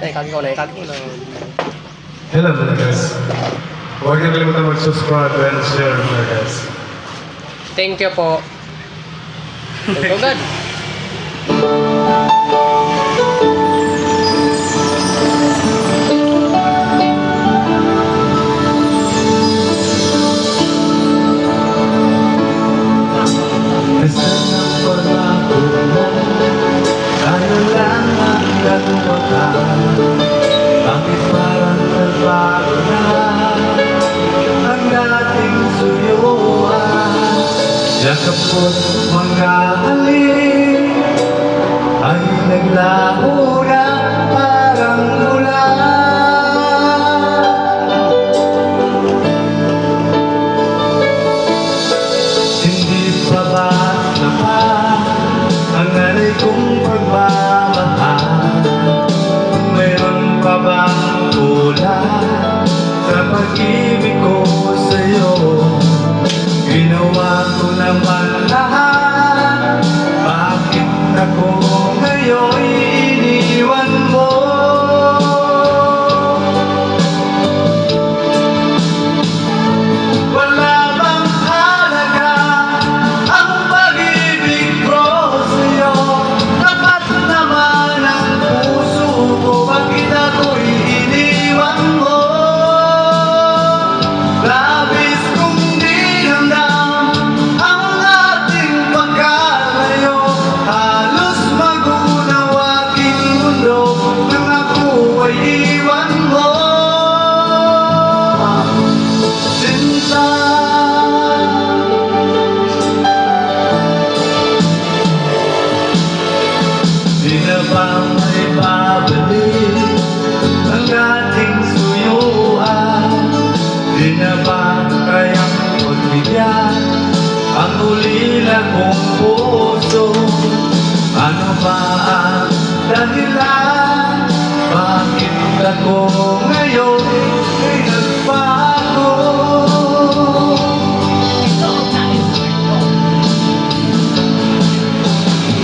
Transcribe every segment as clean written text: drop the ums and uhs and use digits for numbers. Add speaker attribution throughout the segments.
Speaker 1: Naikagin ko na.
Speaker 2: Hello mga guys. Huwag niyo kalimutan mag-subscribe and share mga guys.
Speaker 1: Thank you po. Thank you, God.
Speaker 2: Kasi ng pagbago mo, tayo lang ang nagmamahal. Bakit parang nagbago na ang dating suyuan? Yakap ko't mga halik ay naglaho na parang ulan. Hindi pa ba naman ang alay kong pagmamahal? Mayroon pa bang kulang sa pag-ibig ko sa'yo? Ginawa ko naman lahat, bakit ako ngayon iniwan mo? Wala bang halaga ang pag-ibig ko sa'yo? Tapat naman ang puso ko, bakit ako'y iniwan mo? Labis kong dinamdam ang ating pagkalayo, halos magunaw aking mundo nang ako ay iwan mo. Sinta, di na ba may babalik ang ating suyuan? Di na ba kayang pagbigyan ang ulila kong puso? Ano ba ang dahilan? Bakit ako ngayon ay nagbago?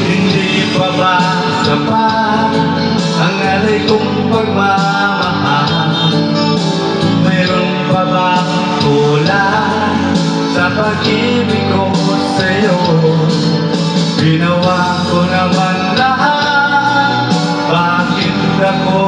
Speaker 2: Hindi pa ba sapat ang alay kong pagmamahal? Mayroon pa bang kulang sa pag-ibig ko sa'yo? Ginawa ko naman lahat, bakit ako